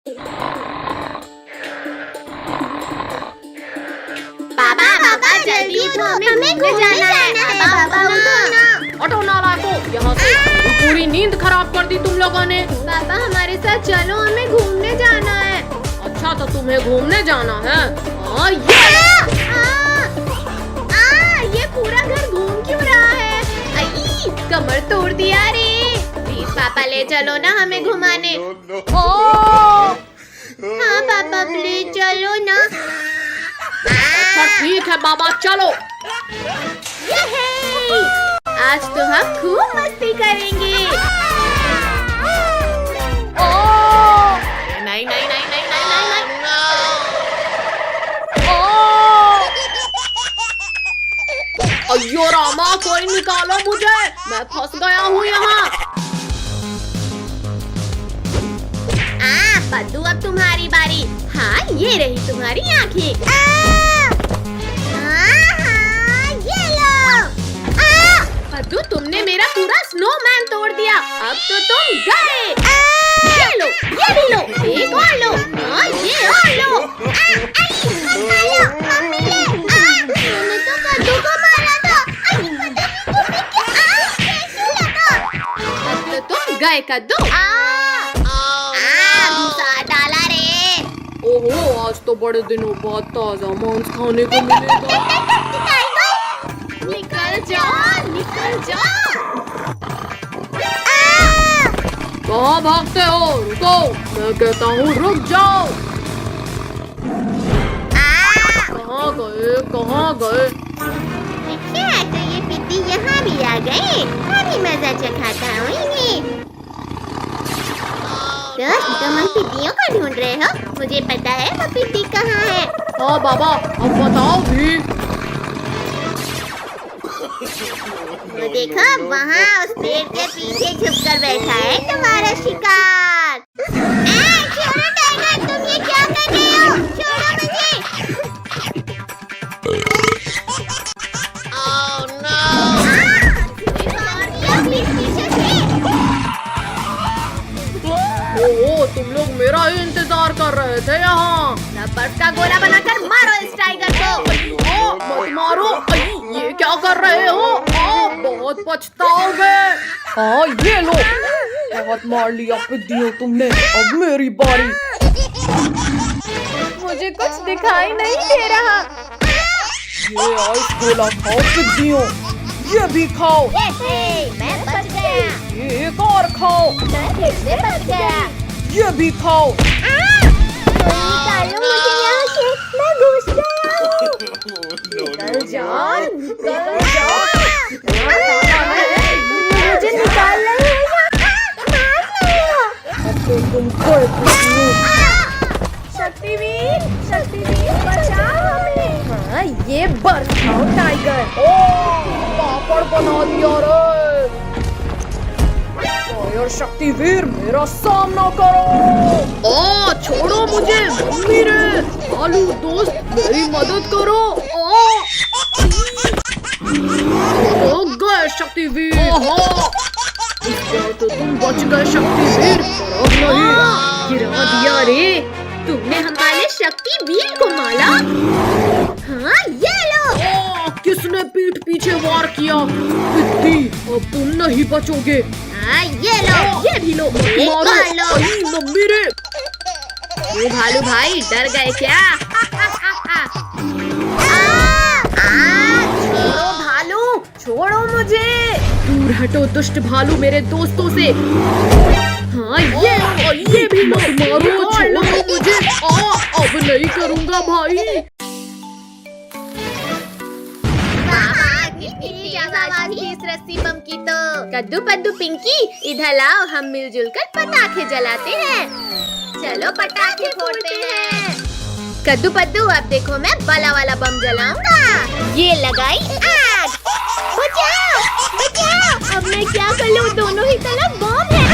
पापा पापा जल्दी उठो, हमें घूमने जाना है। पापा उठो ना। हटो नालायकों, यहाँ से। पूरी नींद खराब कर दी तुम लोगों ने। पापा हमारे साथ चलो, हमें घूमने जाना है। अच्छा तो तुम्हें घूमने जाना है? ये पूरा घर घूम क्यों रहा है? आई, कमर तोड़ दिया रे। प्लीज पापा ले चलो ना हमें घुमाने। हाँ पापा प्लीज चलो ना। अच्छा ठीक है बाबा, चलो। यहे! आज तो हम खूब मस्ती करेंगे। नहीं नहीं नहीं नहीं नहीं नहीं नहीं। अयो रामा, कोई निकालो मुझे, मैं फंस गया हूँ यहाँ। पद्दू अब तुम्हारी बारी। हाँ ये रही तुम्हारी आँखें। ये लो। पद्दू तुमने मेरा पूरा स्नोमैन तोड़ दिया। अब तो तुम गए। ये लो, ये भी लो, एक और लो, ये और लो। मैंने तो पद्दू को मारा था। अब तो तुम गए कद्दू। ओहो, आज तो बड़े दिनों बाद ताजा मांस खाने को मिलेगा। निकल जाओ, निकल जाओ। कहाँ भागते हो? रुको, मैं कहता हूँ रुक जाओ। कहाँ गए, कहाँ गए? अच्छा तो ये पिद्दी यहाँ भी आ गए। अभी मजा चखाता हूँ इन्हें। दोस्त तुम उन पिद्दियों को ढूंढ रहे हो? मुझे पता है वो पिद्दी कहाँ है। हाँ बाबा, अब बताओ भी। वो देखो वहाँ उस पेड़ के पीछे छुपकर बैठा है तुम्हारा शिकार। छोड़ो टाइगर, तुम ये क्या कर रहे हो? छोड़ो मुझे। पीछे से। ओहो, तुम लोग मेरा ही इंतजार कर रहे थे यहाँ। बर्फ का गोला बनाकर मारो इस टाइगर को। मत मारो, ये क्या कर रहे हो? बहुत पछताओगे। हाँ ये लो, बहुत मार लिया पिद्दियों तुमने, अब मेरी बारी। मुझे कुछ दिखाई नहीं दे रहा। ये आइस गोला खाओ पिद्दियों, ये भी खाओ। मैं बच गया। ये एक और खाओ। मैं फिर से बच गया। ये भी खाओ। निकालो मुझे यहाँ से, मैं घुस गया हूँ। निकल जाओ, निकल जाओ। मुझे निकाल रहे हो या अब तो तुम गए पिद्दियों। शक्तिवीर, शक्तिवीर बचाओ हमें। हाँ ये बर्फ खाओ टाइगर। पापड़ बना दिया रे। फायर शक्तिवीर मेरा सामना करो। छोड़ो मुझे मम्मी रे। आलू दोस्त मेरी मदद करो। गए शक्तिवीर। इस बार तो तुम बच गए शक्तिवीर, पर अब नहीं। गिरा दिया रे। तुमने हमारे शक्तिवीर को मारा। हाँ ये लो। किसने पीठ पीछे वार किया? पिद्दी, अब तुम नहीं बचोगे। हाँ ये लो, ये भी लो, मारो लो। मम्मी रे। ओ भालू भाई डर गए क्या? छोड़ो भालू, छोड़ो मुझे। दूर हटो दुष्ट भालू मेरे दोस्तों से। हाँ ये भी लो, मारो, छोड़ो मुझे। अब नहीं करूँगा भाई। इस रस्सी बम की तो। कद्दू पद्दू पिंकी इधर लाओ, हम मिलजुल कर पटाखे जलाते हैं। चलो पटाखे फोड़ते हैं। कद्दू पद्दू अब देखो मैं बला वाला बम जलाऊंगा। ये लगाई आग। बचाओ, बचाओ। अब मैं क्या कर लूं? दोनों ही तरफ बम है।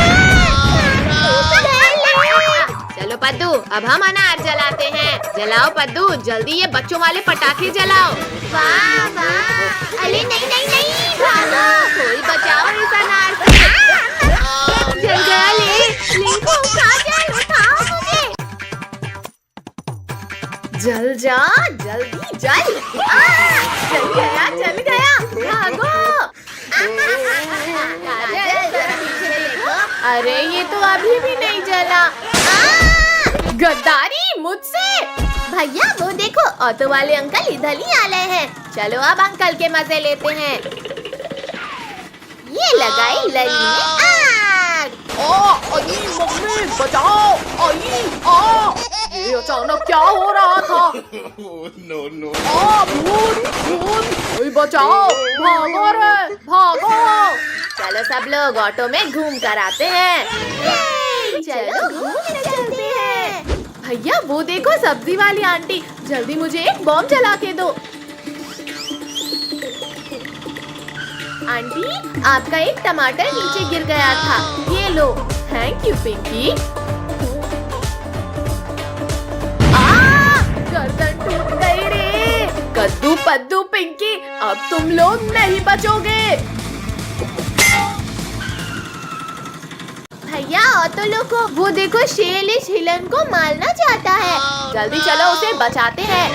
चलो पद्दू अब हम अनार जलाते हैं। जलाओ पद्दू, जल्दी ये बच्चों वाले पटाखे जलाओ। वाह वाह। अरे नहीं नहीं नहीं, भागो, कोई बचाओ इस अनार से। जल गया ले, लिंको खा जाए, उठाओ मुझे। जल जा, जल्दी जल। जल गया, भागो। काजल, जरा पीछे देखो। अरे ये तो अभी भी नहीं जला। गद्दारी मुझसे। भैया वो देखो, ऑटो वाले अंकल इधर ही आ रहे हैं। चलो अब अंकल के मजे लेते हैं। ये लगाई लली ने आग। आई मम्मी बचाओ, ये अचानक क्या हो रहा था? भूत भूत, बचाओ, भागो रे भागो। चलो सब लोग ऑटो में घूम कर आते हैं। चलो घूम कर चलते हैं। भैया वो देखो सब्जी वाली आंटी, जल्दी मुझे एक बॉम्ब जला के दो। आंटी आपका एक टमाटर नीचे गिर गया था, ये लो। Thank you Pinky. गर्दन टूट गई रे। कद्दू पद्दू पिंकी, अब तुम लोग नहीं बचोगे। भैया ऑटो लोगों, वो देखो शेर इस हिलन को मारना चाहता है। जल्दी चलो उसे बचाते हैं।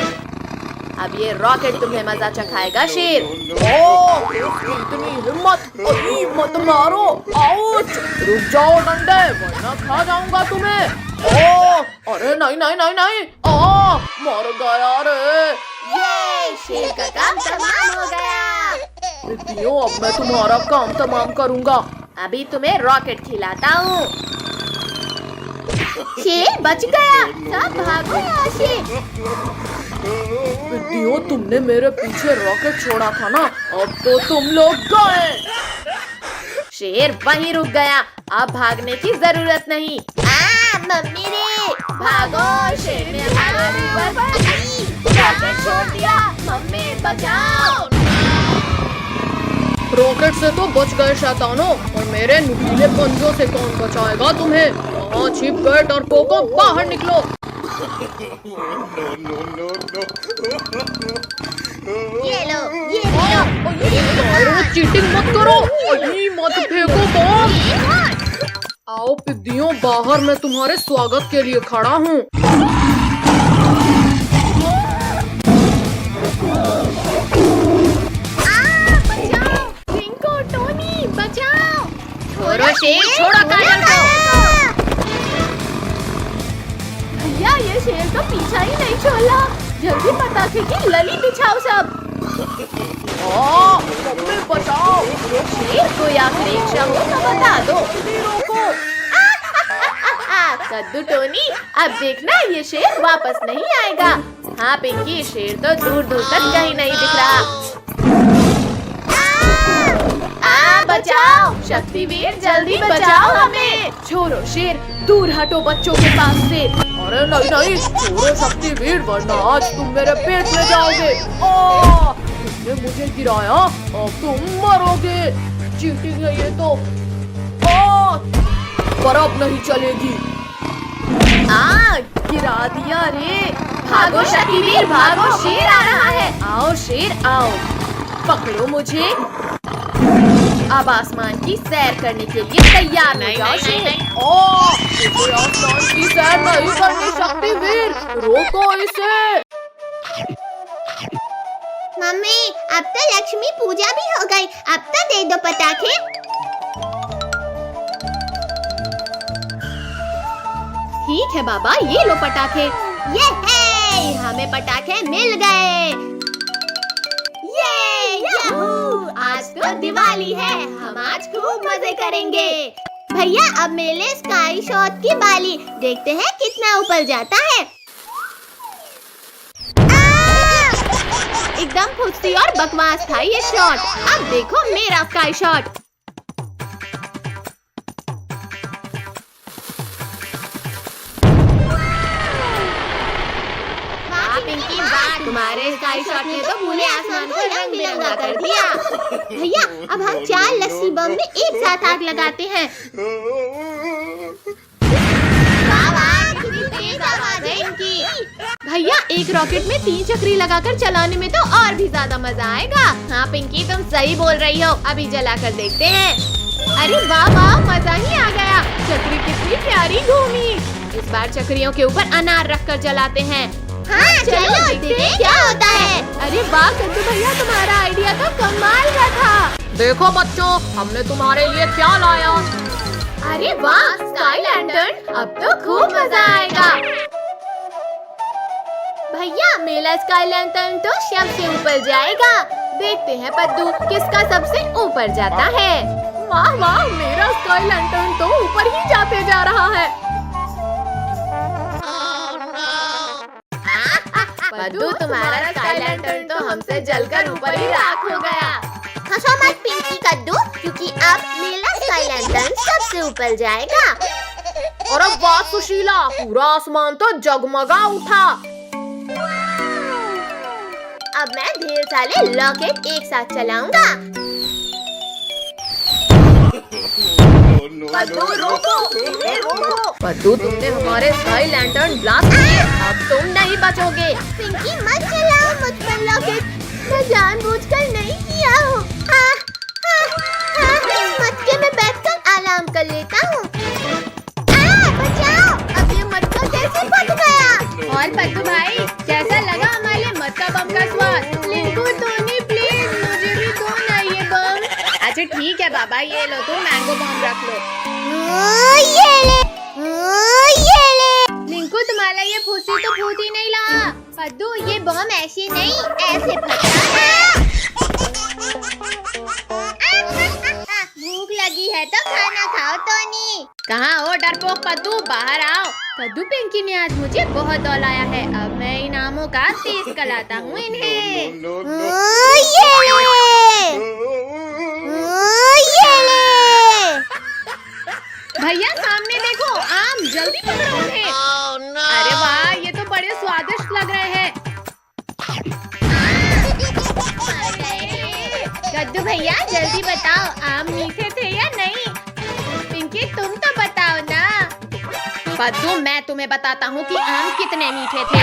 अब ये रॉकेट तुम्हें मजा चखाएगा शेर। इतनी हिम्मत, मत मारो, आउच। रुक जाओ डंडे, वरना खा जाऊंगा तुम्हें। अरे नहीं नहीं नहीं नहीं, मर गया रे। ये शेर का काम तमाम हो गया। पिंकियों, अब मैं तुम्हारा काम तमाम करूंगा। अभी तुम्हें रॉकेट खिलाता हूँ। शेर बच गया, सब भागो यहाँ से। पिंकियों, तुमने मेरे पीछे रॉकेट छोड़ा था ना, अब तो तुम लोग गए। शेर वहीं रुक गया, अब भागने की जरूरत नहीं। मम्मी रे, भागो, शेर ने हमारे ऊपर रॉकेट छोड़ दिया। मम्मी बचाओ। रॉकेट से तो बच गए शैतानों, और मेरे नुकीले पंजों से कौन बचाएगा तुम्हें? वहाँ छिप गए डरपोकों, बाहर निकलो। ये लो, ये लो। चीटिंग मत करो, मत फेंको बॉम्ब। आओ पिद्दियों, बाहर मैं तुम्हारे स्वागत के लिए खड़ा हूँ। बचाओ, पिंको, टोनी, बचाओ। छोड़ो शेर, छोड़ो काजल को। भैया ये शेर तो पीछा ही नहीं छोड़ा। जल्दी पटाखे की लली बिछाओ सब। मम्मी बचाओ। शेर को या परीक्षा हो तो बता दो। कद्दू टोनी, अब देखना ये शेर वापस नहीं आएगा। हाँ पिंकी, शेर तो दूर दूर तक कहीं नहीं दिख रहा। बचाओ, शक्तिवीर जल्दी बचाओ हमें। छोड़ो शेर, दूर हटो बच्चों के पास से। अरे नहीं नहीं, छोड़ो शक्तिवीर, वरना आज तुम मेरे पेट में जाओगे। तुमने मुझे गिराया, अब तुम मरोगे। चीटिंग है ये तो। पर अब नहीं चलेगी। गिरा दिया रे। भागो शक्तिवीर, भागो, शेर आ रहा है। आओ शेर आओ, पकड़ो मुझे। अब आसमान की सैर करने के लिए तैयार हो जाओ शेर। मुझे आसमान की सैर नहीं करनी शक्तिवीर, रोको इसे। मम्मी अब तो लक्ष्मी पूजा भी हो गई, अब तो दे दो पटाखे। ठीक है बाबा, ये लो पटाखे। ये है, हमें पटाखे मिल गए। याहू! आज तो दिवाली है, हम आज खूब मजे करेंगे। भैया अब मेरे स्काई शॉट की बाली, देखते हैं कितना ऊपर जाता है। एकदम फुर्ती और बकवास था ये शॉट। अब देखो मेरा स्काई शॉट। पिंकी, तुम्हारे स्काई शॉट ने तो पूरे आसमान को रंग बिरंगा कर दिया। भैया अब हम 4 लस्सी बम में एक साथ आग लगाते हैं। कितनी तेज आवाज है इनकी। भैया एक रॉकेट में 3 चक्री लगाकर चलाने में तो और भी ज्यादा मजा आएगा। हाँ पिंकी, तुम सही बोल रही हो, अभी जला कर देखते हैं। अरे वाह वाह, मजा ही आ गया। चक्री कितनी प्यारी घूमी। इस बार चक्रियों के ऊपर अनार रखकर जलाते हैं। हाँ चलो देखते हैं क्या होता है। अरे वाह कद्दू भैया, तुम्हारा आइडिया तो कमाल का था। देखो बच्चों, हमने तुम्हारे लिए क्या लाया। अरे वाह स्काई लैंटर्न, अब तो खूब मजा आएगा। भैया मेरा स्काई लैंटर्न तो सबसे ऊपर जाएगा। देखते हैं पद्दू किसका सबसे ऊपर जाता है। वाह वाह, मेरा स्काई लैंटर्न तो ऊपर ही जाते जा रहा है। पद्दू तुम्हारा स्काई लैंटर्न तो हमसे जलकर ऊपर ही राख हो गया। हंसो मत पिंकी कद्दू, क्योंकि अब मेरा स्काई लैंटर्न सबसे ऊपर जाएगा। और वाह सुशीला, पूरा आसमान तो जगमगा उठा। अब मैं ढेर सारे रॉकेट एक साथ चलाऊंगा। पद्दू रोको, रोको। पद्दू तुमने हमारे स्काई लैंटर्न ब्लास्ट किए, अब तुम नहीं बचोगे। पिंकी मत चलाओ मुझ पर रॉकेट, मैं जानबूझकर नहीं किया हूँ। इस मटके में बैठकर आराम कर लेता हूँ। बचाओ, अब ये मटका कैसे फट गया। और पद्दू भाई, कैसा लगा हमारे मटका बम का स्वाद। लिंकू टोनी प्लीज मुझे भी दो ना ये बम। अच्छा ठीक है बाबा, ये लो, तुम मैंगो बम रख लो। ये ले। लिंकू तुम्हारा ये फूसी तो फूट ही नहीं रहा। पद्दू ये बम ऐसे नहीं, ऐसे फटा है। भूख लगी है तो खाना खाओ टोनी। कहाँ हो डरपोक पद्दू, बाहर आओ। कद्दू पिंकी ने आज मुझे बहुत दौलाया है, अब मैं इनामों का टेस्ट कराता हूँ इन्हें। भैया सामने देखो, आम, जल्दी पकड़ो उन्हें। अरे वाह, ये तो बड़े स्वादिष्ट लग रहे हैं। कद्दू भैया जल्दी बताओ, आम मीठे थे या नहीं। पिंकी तुम तो बताओ ना। पद्दू मैं तुम्हें बताता हूँ कि आम कितने मीठे थे।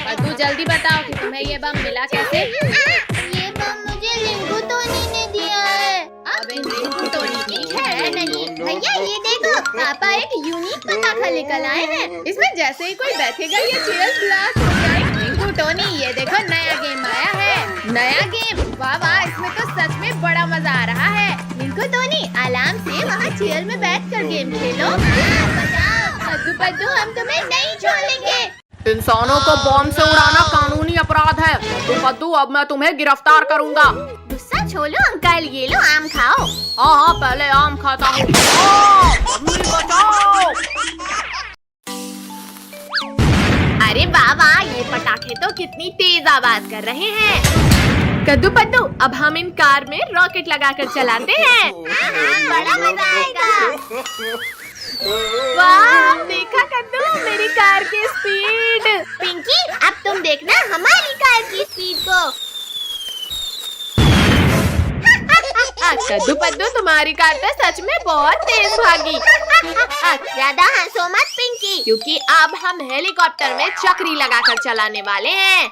पद्दू जल्दी बताओ कि तुम्हें ये बम मिला कैसे। ये बम मुझे लिंकू टोनी ने दिया है। अब इन लिंकू टोनी की है नहीं। भैया ये देखो, पापा एक यूनिक पटाखा लेकर आए हैं। इसमें जैसे ही कोई बैठेगा ये चेयर ब्लास्ट हो जाएगी। लिंकू टोनी ये देखो, नया गेम आया है। नया गेम, वाह वाह, इसमें तो सच में बड़ा मजा आ रहा है। लिंकू टोनी आराम से वहाँ चेयर में बैठकर गेम खेलो। पद्दू पद्दू हम तुम्हें नहीं छोड़ेंगे। इंसानों को बॉम्ब से उड़ाना कानूनी अपराध है। पद्दू पद्दू अब मैं तुम्हें गिरफ्तार करूंगा। गुस्सा छोड़ो अंकल, ये लो आम खाओ। हाँ हाँ, पहले आम खाता हूँ। बचाओ। अरे बाबा, ये पटाखे तो कितनी तेज आवाज कर रहे हैं। कद्दू पद्दू, अब हम इन कार में रॉकेट लगाकर चलाते हैं। बड़ा मजा आएगा। वाह देखा कद्दू, मेरी कार की स्पीड। पिंकी अब तुम देखना हमारी कार की स्पीड को। कद्दू पद्दू, तुम्हारी कार तो सच में बहुत तेज भागी। ज्यादा हंसो मत पिंकी, क्योंकि अब हम हेलीकॉप्टर में चक्री लगाकर चलाने वाले हैं।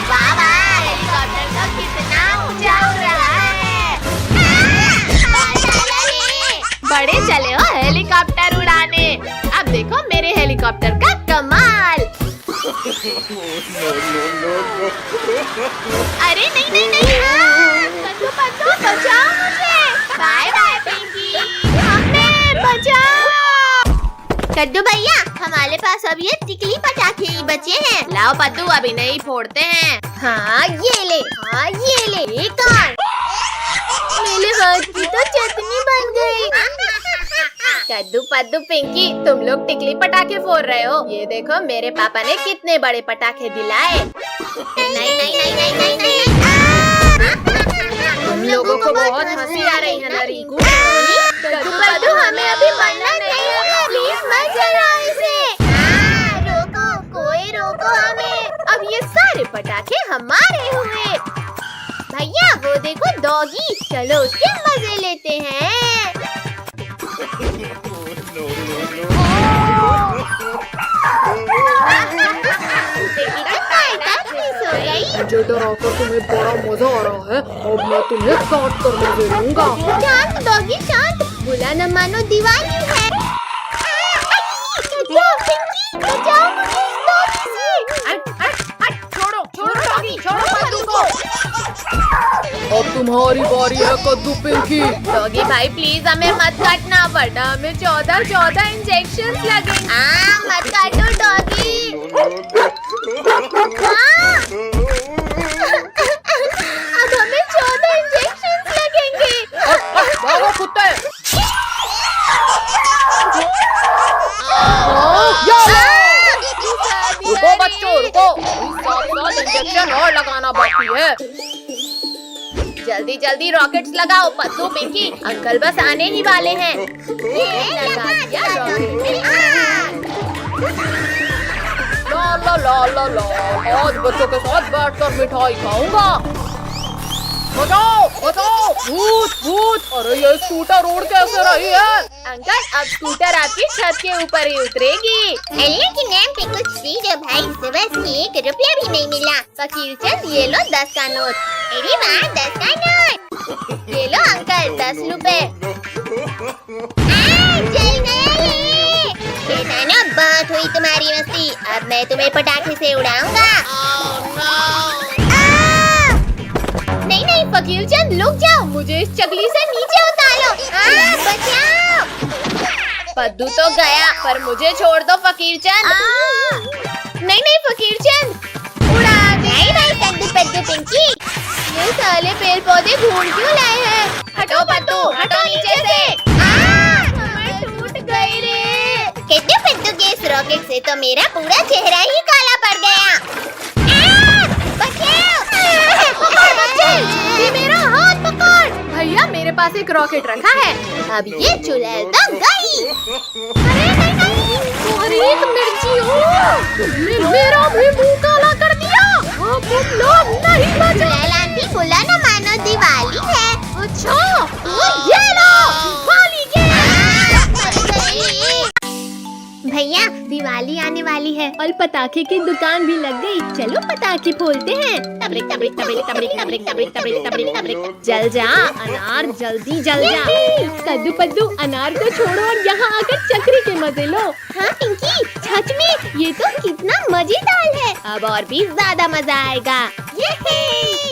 वाह वाह, हेलीकॉप्टर तो कितना ऊंचा उड़ रहा है। बड़े चले हो हेलीकॉप्टर उड़ाने। अब देखो मेरे हेलीकॉप्टर का कमाल। अरे नहीं नहीं नहीं, कद्दू पद्दू बचाओ मुझे। बाय बाय पिंकी, हमें बचाओ। कद्दू भैया हमारे पास अब ये टिकली पटाखे ही बचे हैं। लाओ पद्दू, अभी नहीं फोड़ते हैं। हाँ ये ले, हाँ ये ले। एक और। मेरे हाथ की तो चटनी बन गई। कद्दू पद्दू पिंकी, तुम लोग टिकली पटाखे फोड़ रहे हो। ये देखो मेरे पापा ने कितने बड़े पटाखे दिलाए। नहीं नहीं नहीं नहीं नहीं नहीं। तुम लोगों को बहुत हंसी आ रही है ना रिंकू। कद्दू पद्दू हमें अभी मरना नहीं है, प्लीज मत जलाओ इसे। रोको, कोई रोको हमें। अब ये सारे पटाखे हमारे हुए। भैया वो देखो डॉगी, चलो उसके मजे लेते हैं। मुझे डराकर तुम्हें बड़ा मजा आ रहा है। अब मैं तुम्हें काट कर मजे लूंगा। शांत डॉगी शांत, बुरा न मानो दिवाली है। बचाओ मुझे इस डॉगी से। छोड़ो डॉगी, छोड़ो पद्दू को। अब तुम्हारी बारी है कद्दू पिंकी। डॉगी भाई प्लीज हमें मत काटना, वरना हमें 14 इंजेक्शन लगेंगे। मत काटो डॉगी। अब हमें 14 इंजेक्शन लगेंगे। भागो कुत्ते। रुको बच्चों रुको, 7 इंजेक्शन और लगाना बाकी है। जल्दी जल्दी रॉकेट्स लगाओ पद्दू पिंकी, अंकल बस आने ही वाले हैं। ये लगा दिया रॉकेट। ला आज बच्चों के साथ बैठकर मिठाई खाऊंगा। बचाओ भूत। अरे ये स्कूटर रोड कैसे रही है? अंकल अब स्कूटर आपकी छत के ऊपर ही उतरेगी। अल्लाह के नाम पे कुछ दीजिए भाई, सुबह से 1 रुपया भी नहीं मिला। फकीर चंद ये लो 10 का नोट। अरे वाह 10 का नोट। ये लो अंकल 10 रुपए। जल गया ये। शैतानों बहुत हुई तुम्हारी मस्ती, अब मैं तुम्हें पटाखे से उड़ाऊंगा। नहीं फकीर चंद रुक जाओ, मुझे इस चकली से नीचे उतारो। बचाओ। पद्दू तो गया पर मुझे छोड़ दो फकीर चंद। नहीं फकीर चंद उड़ा दे। नहीं कद्दू पद्दू पिंकी, ये साले पेड़ पौधे ढूंढ क्यों लाए हैं? हटो पद्दू हटो नीचे से। टूट गई रे। कद्दू पद्दू के इस रॉकेट से तो मेरा पूरा चेहरा ही काला पड़ गया। मेरा हाथ पकड़। भैया मेरे पास एक रॉकेट रखा है। अब ये चुड़ैल तो गई। अरे नहीं तुम्हारी एक मिर्ची हो, तुमने मेरा भी मुंह काला कर दिया। अब तुम लोग नहीं बचे। चुड़ैल आंटी बुला न मानो दिवाली है। अच्छा तो ये लो दिवाली के। भैया दिवाली आने वाली है और पटाखे की दुकान भी लग गई। चलो पटाखे फोड़ते हैं। तबरिक तबरिक तबरिक तबरिक तबरिक तबरिक तबरिक तबरिक तबरिक। जल जा अनार, जल्दी जल जा। कद्दू पद्दू अनार को छोड़ो और यहाँ आकर चक्री के मजे लो। हाँ पिंकी सच में ये तो कितना मजेदार है। अब और भी ज्यादा मजा आएगा।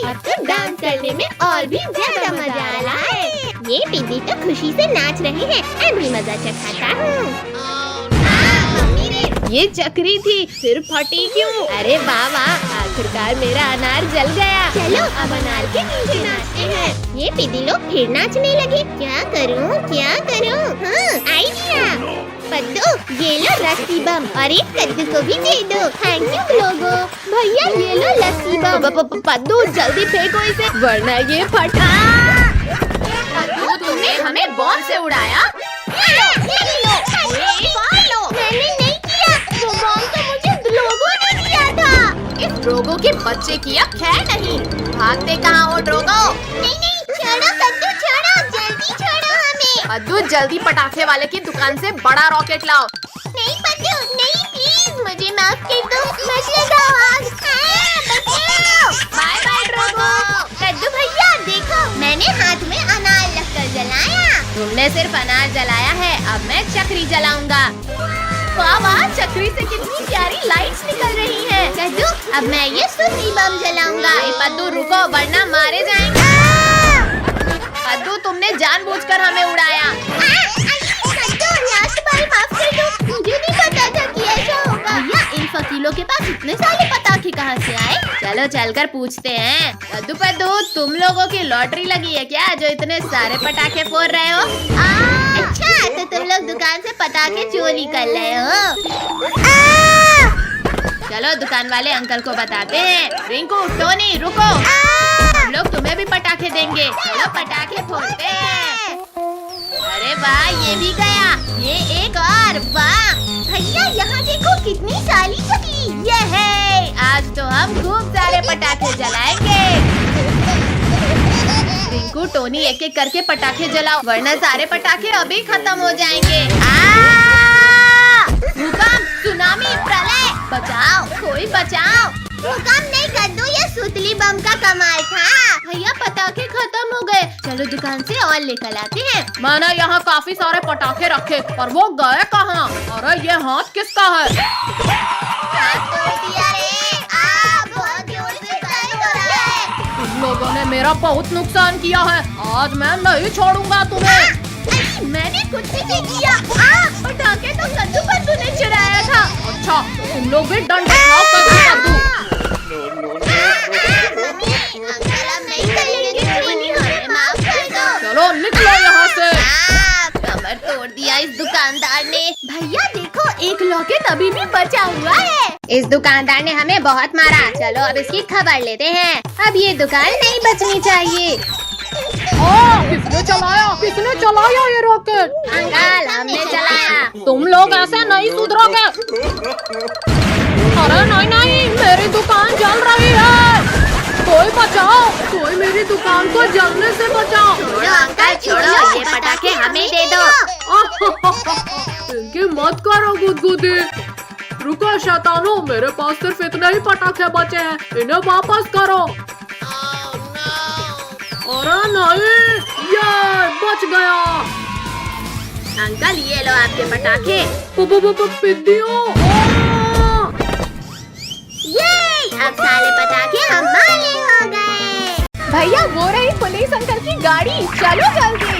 अब तो डांस करने में और भी ज्यादा मजा आ रहा है। ये पिंकी तो खुशी से नाच रहे हैं। मैं भी मजा चखाता हूँ। ये चक्री थी फिर फटी क्यों? अरे वाह आखिरकार मेरा अनार जल गया। चलो अब अनार के नीचे नाचते हैं। ये पिदी लोग फिर नाचने लगे। क्या करूं? हाँ आइडिया। पद्दू ये लो रस्सी बम और एक कद्दू को भी दे दो। थैंक यू लोगो। भैया ये लो लस्सी बम। पद्दू जल्दी फेंको इसे वरना ये फटा। पद्दू तुमने हमें बॉम्ब से उड़ाया। मैंने नहीं किया, वो बॉम्ब तो मुझे ड्रोगो ने दिया था। इस ड्रोगो के बच्चे की अब खैर नहीं। भागते कहाँ हो ड्रोगो? नहीं छोड़ो पद्दू छोड़ो, जल्दी छोड़ो हमें। पद्दू जल्दी पटाखे वाले की दुकान से बड़ा रॉकेट लाओ। नहीं पद्दू नहीं प्लीज मुझे माफ कर दो। मत लगाओ आग। Bye bye Drogo. कद्दू भैया देखो मैंने हाथ में अनार रखकर जलाया। तुमने सिर्फ अनार जलाया है, अब मैं चक्री जलाऊंगा। वाह चक्री से कितनी प्यारी लाइट्स निकल रही हैं। कद्दू अब मैं ये सुनी बम जलाऊंगा। पद्दू रुको वरना मारे जाएंगे। पद्दू तुमने जानबूझकर हमें उड़ाया। कद्दू लास्ट बार माफ कर दो, मुझे नहीं पता था कि ऐसा होगा। भैया इन फकीलों के पास इतने सारे पटाखे कहाँ से आए? चलो चलकर पूछते हैं। कद्दू पद्दू तुम लोगों की लॉटरी लगी है क्या जो इतने सारे पटाखे फोड़ रहे हो? अच्छा तो तुम लोग दुकान से पटाखे चोरी कर रहे हो। चलो दुकान वाले अंकल को बताते हैं। रिंकू टोनी रुको, हम लोग तुम्हें भी पटाखे देंगे। चलो पटाखे फोड़ते हैं। अरे वाह ये भी गया, ये एक और। वाह भैया यहाँ देखो कितनी सारी चक्की। ये है आज तो हम खूब सारे पटाखे जलाएंगे। रिंकू टोनी एक एक करके पटाखे जलाओ वरना सारे पटाखे अभी खत्म हो जाएंगे। भूकंप सुनामी प्रलय बचाओ, कोई बचाओ। भूकंप नहीं कद्दू ये सुतली बम का कमाल था। भैया पटाखे खत्म हो गए, चलो दुकान से और लेकर आते हैं। मैंने यहाँ काफी सारे पटाखे रखे, पर वो गए कहाँ? अरे ये हाथ किसका है? बहुत जोर से दर्द हो रहा है। तुम लोगों ने मेरा बहुत नुकसान किया है, आज मैं नहीं छोड़ूंगा तुम्हें। मैंने कुछ भी नहीं किया। पटाखे तो कद्दू पद्दू ने चुराया था। अच्छा, तुम लोग भी डंडे खाओ कद्दू। अंकल हम नहीं करेंगे, हमें माफ कर दो। चलो निकलो यहाँ से। कमर तोड़ दिया इस दुकानदार ने। भैया देखो, एक लॉकेट अभी भी बचा हुआ है। इस दुकानदार ने हमें बहुत मारा। चलो अब इसकी खबर लेते हैं। अब ये दुकान नहीं बचनी चाहिए। किसने चलाया ये रॉकेट? अंकल हमने चलाया। तुम लोग ऐसे नहीं सुधरोगे। अरे नहीं, मेरी दुकान जल रही है। कोई बचाओ, कोई मेरी दुकान को जलने से बचाओ। छोड़ो अंकल छोड़ो, ये पटाखे हमें दे दो। इनकी मत करो गुदगुदी। रुको शैतानो, मेरे पास सिर्फ इतने ही पटाखे बचे हैं, इन्हें वापस करो। अरे नहीं, ये बच गया। अंकल ये लो आपके पटाखे। पिद्दियों। ये अब सारे पटाखे हमारे हो गए। भैया वो रही पुलिस अंकल की गाड़ी, चलो जल्दी।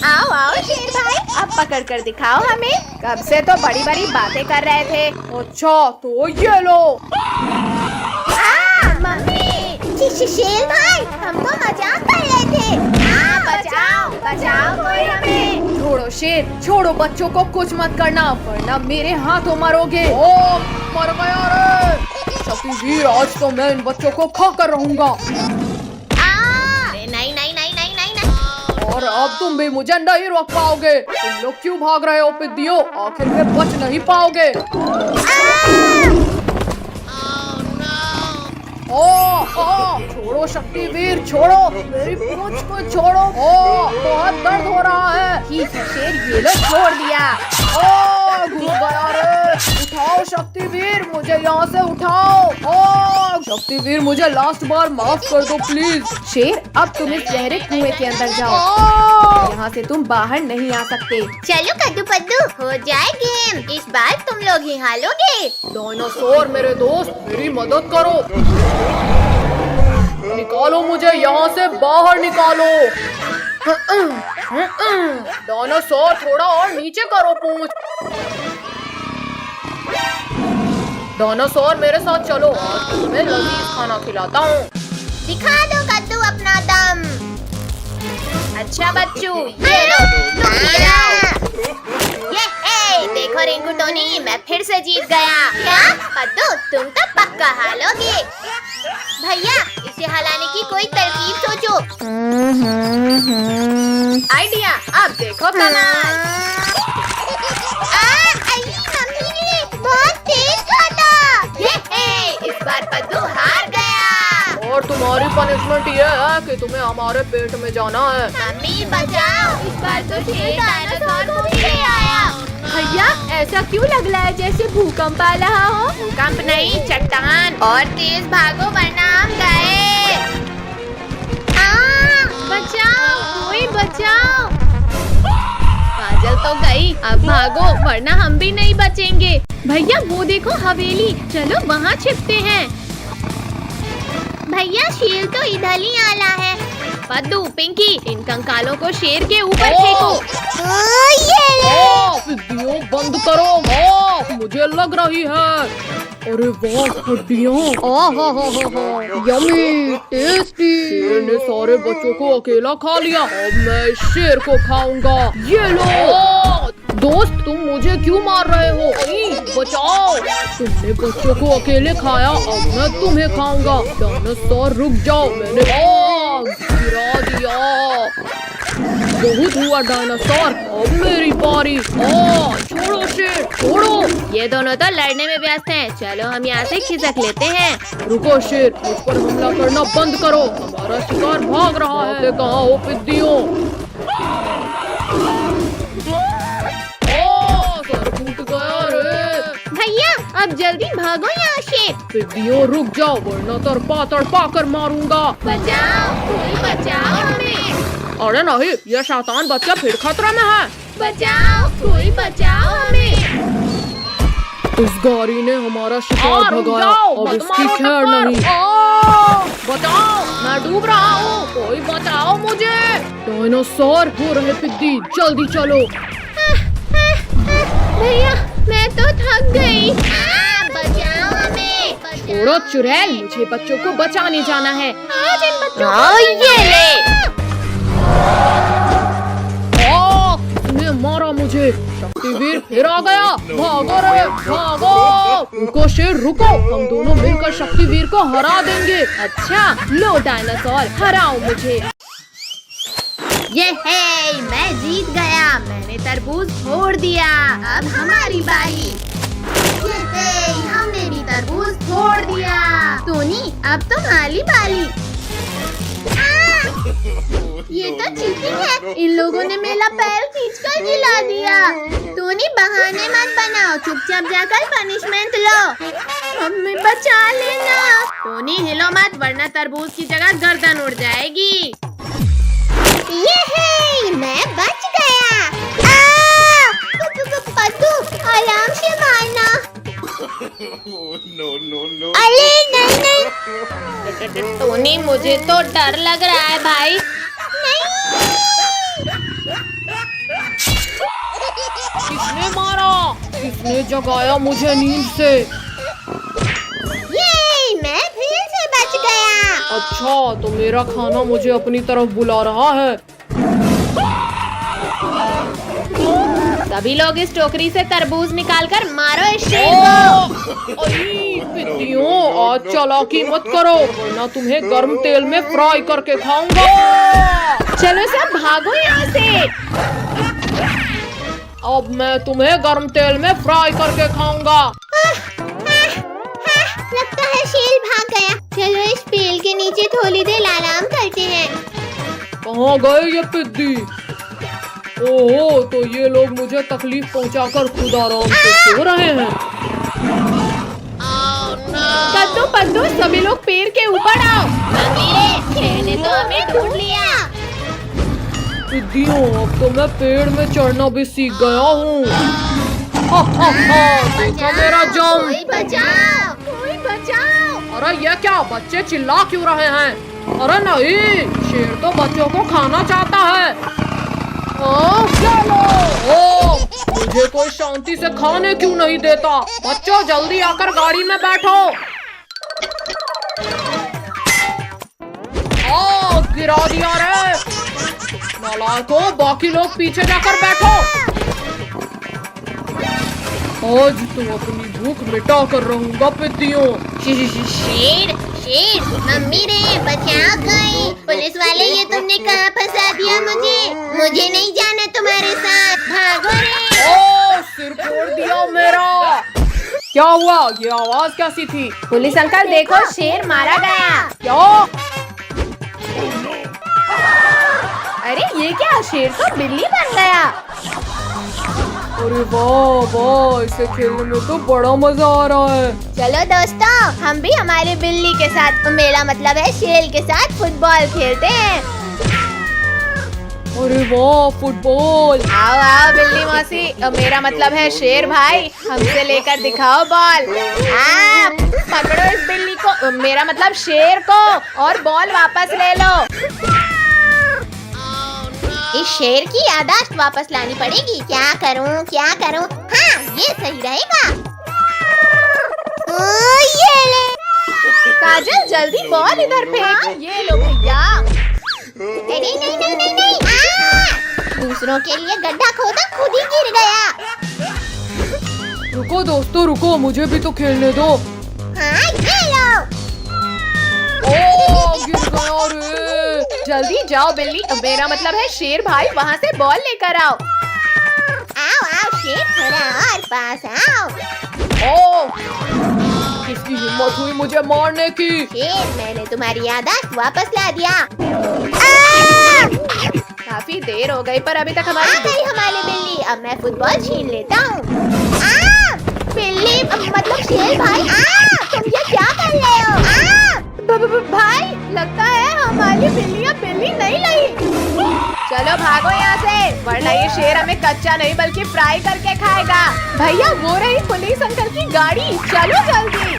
आओ आओ शेर भाई, अब पकड़ कर दिखाओ हमें। कब से तो बड़ी बड़ी बातें कर रहे थे। अच्छा तो ये लो। मम्मी, शेर भाई हम तो मजाक कर रहे थे। बचाओ बचाओ कोई हमें। छोड़ो शेर, छोड़ो, बच्चों को कुछ मत करना वरना मेरे हाथों मरोगे। ओ मर गया रे शक्तिवीर, आज तो मैं इन बच्चों को खा कर रहूंगा। नहीं नहीं नहीं नहीं नहीं और अब तुम भी मुझे नहीं रोक पाओगे। तुम लोग क्यों भाग रहे हो पिद्दियों? आखिर में बच नहीं पाओगे। छोड़ो शक्तिवीर, छोड़ो मेरी पूंछ को छोड़ो। बहुत दर्द हो रहा है। ठीक है शेर, ये लो छोड़ दिया। घुस गया रे। उठाओ शक्तिवीर, मुझे यहाँ से उठाओ। शक्तिवीर मुझे लास्ट बार माफ कर दो प्लीज। शेर अब तुम इस गहरे कुएं के अंदर जाओ, यहाँ से तुम बाहर नहीं आ सकते। चलो कद्दू पद्दू, हो जाए गेम। इस बार तुम लोग ही हारोगे। डायनासोर मेरे दोस्त, मेरी मदद करो। निकालो मुझे यहाँ से बाहर, निकालो। डायनासोर थोड़ा और नीचे करो पूंछ। डायनासोर मेरे साथ चलो, आज तुम्हें लजीज खाना खिलाता हूँ। दिखा दो कद्दू अपना दम। अच्छा बच्चू, ये लो ये देखो रिंकू टोनी, मैं फिर से जीत गया। क्या कद्दू, तुम तो पक्का हारोगे। भैया इसे हलाने की कोई तरकीब सोचो। आइडिया, अब देखो कमाल। बहुत तेज खाता। इस बार पद्दू हार गया। और तुम्हारी पनिशमेंट ये है कि तुम्हें हमारे पेट में जाना है। मम्मी बचाओ, इस बार तो शेर डायनासोर को भी ले आया। भैया ऐसा क्यों लग रहा है जैसे भूकंप आ रहा हो? भूकंप नहीं, चट्टान। और तेज भागो वरना हम गए। बचाओ, कोई बचाओ। काजल तो गई, अब भागो वरना हम भी नहीं बचेंगे। भैया वो देखो हवेली, चलो वहाँ छिपते हैं। भैया शेर तो इधर ही आला है। पद्दू पिंकी, इन कंकालों को शेर के ऊपर फेंको। पिद्दियों बंद करो, मुझे लग रही है। अरे वाह हड्डियाँ, यम्मी टेस्टी। शेर ने सारे बच्चों को अकेला खा लिया, अब मैं इस शेर को खाऊंगा। ये लो। दोस्त तुम मुझे क्यों मार रहे हो? बचाओ, तुमने बच्चों को अकेले खाया, अब मैं तुम्हें खाऊंगा। डायनासोर रुक जाओ, मैंने गिरा दिया। बहुत हुआ डायनासोर, अब मेरी बारी। छोड़ो शेर, छोड़ो। ये दोनों तो लड़ने में व्यस्त हैं। चलो हम यहाँ से खिसक लेते हैं। रुको शेर, मुझ पर हमला करना बंद करो, हमारा शिकार भाग रहा है। कहाँ हो पिद्दियों? भैया अब जल्दी भागो यहाँ से। टिड्डियों रुक जाओ वरना तड़पा कर मारूंगा। बचाओ, कोई बचाओ हमें। अरे नहीं, ये शैतान बच्चा फिर खतरे में है। बचाओ, कोई बचाओ हमें। इस गाड़ी ने हमारा शिकार भगाया, अब इसकी खैर नहीं। बचाओ, मैं डूब रहा हूँ, कोई बचाओ मुझे। डायनासोर हो रहे पिद्दी, जल्दी चलो। भैया मैं तो थक गई। बचाओ हमें। छोड़ो चुड़ैल, मुझे बच्चों को बचाने जाना है। आज इन बच्चों को ये ले। इसने मारा मुझे। शक्तिवीर फिर आ गया। भागो रे भागो। रुको शेर रुको, हम दोनों मिलकर शक्तिवीर को हरा देंगे। अच्छा लो डायनासोर, हराओ मुझे। ये है, मैं जीत गया। मैंने तरबूज फोड़ दिया। अब हमारी बारी। ये है, हमने भी तरबूज फोड़ दिया। टोनी अब तुम्हारी बारी। ये तो चीटिंग है। इन लोगों ने मेरा पैर खींचकर गिरा दिया। टोनी बहाने मत बनाओ, चुपचाप जाकर पनिशमेंट लो। हमें बचा लेना। टोनी हिलो मत वरना तरबूज की जगह गर्दन उड़ जाएगी। ये है, मैं बच गया। पद्दू आराम से मारना। अरे नहीं। टोनी मुझे तो डर लग रहा है भाई। किसने मारा? किसने जगाया मुझे नींद से? ये मैं फिर से बच गया। अच्छा, तो मेरा खाना मुझे अपनी तरफ बुला रहा है। सभी लोग इस टोकरी से तरबूज निकालकर मारो इस शेर को। पिद्दियों, आज चालाकी मत करो वरना तुम्हें गर्म तेल में फ्राई करके खाऊंगा। चलो सब भागो यहाँ से। अब मैं तुम्हें गर्म तेल में फ्राई करके खाऊंगा। लगता है शेर भाग गया। चलो इस पेड़ के नीचे थोड़ी देर आराम करते हैं। कहाँ गए ये पिद्दी? ओहो, तो ये लोग मुझे तकलीफ पहुंचाकर खुद आराम से सो रहे हैं। कद्दू पद्दू सभी लोग पेड़ के ऊपर आओ। शेर ने तो हमें ढूंढ लिया। पिद्दियों, अब तो मैं पेड़ में चढ़ना भी सीख गया हूँ। देखो मेरा जम। कोई बचाओ, कोई बचाओ। अरे ये क्या, बच्चे चिल्ला क्यों रहे हैं? अरे नहीं, शेर तो बच्चों को खाना चाहता है। चलो, मुझे कोई शांति से खाने क्यों नहीं देता? बच्चों जल्दी आकर गाड़ी में बैठो। गिरा दिया रे। नालायकों, बाकी लोग पीछे जाकर बैठो। आज तुम अपनी भूख मिटा कर रहूंगा पिद्दियों। शेर शेर मम्मी रे बचाओ कोई। पुलिस वाले, ये तुमने कहाँ फंसा दिया मुझे? मुझे नहीं जाना तुम्हारे साथ। भागो रे। ओ, सिर फोड़ दिया मेरा। क्या हुआ? ये आवाज कैसी थी? पुलिस अंकल देखो, शेर मारा गया। क्या? अरे ये क्या, शेर तो बिल्ली बन गया। अरे वाह वाह, इसे खेलने में तो बड़ा मजा आ रहा है। चलो दोस्तों, हम भी हमारे बिल्ली के साथ, मेरा मतलब है शेर के साथ फुटबॉल खेलते हैं। अरे वाह, फुटबॉल। आओ आओ बिल्ली मौसी, मेरा मतलब है शेर भाई, हमसे लेकर दिखाओ बॉल। पकड़ो इस बिल्ली को, मेरा मतलब शेर को, और बॉल वापस ले लो। इस शेर की यादाश्त वापस लानी पड़ेगी। क्या करूं क्या करूं? हाँ, ये सही रहेगा। ये ले। काजल जल्दी बॉल इधर फेंक। ये लो भैया। नहीं नहीं नहीं नहीं नहीं। दूसरों के लिए गड्ढा खोदा, खुद ही गिर गया। रुको दोस्तों रुको, मुझे भी तो खेलने दो। हाँ, ये लो। गिर गया रे। जल्दी जाओ बिल्ली, मेरा मतलब है शेर भाई, वहाँ से बॉल लेकर आओ। आओ आओ शेर, थोड़ा और पास आओ। किसकी हिम्मत हुई मुझे मारने की? शेर, मैंने तुम्हारी यादाश्त वापस ला दिया। काफी देर हो गई पर अभी तक हमारी बिल्ली। अब मैं फुटबॉल छीन लेता हूँ। बिल्ली मतलब शेर भाई, तुम ये क्या कर रहे हो? भाई लगता है हमारी बिल्लियाँ बिल्ली नहीं लाई। चलो भागो यहाँ से, वरना ये शेर हमें कच्चा नहीं बल्कि फ्राई करके खाएगा। भैया वो रही पुलिस अंकल की गाड़ी, चलो जल्दी।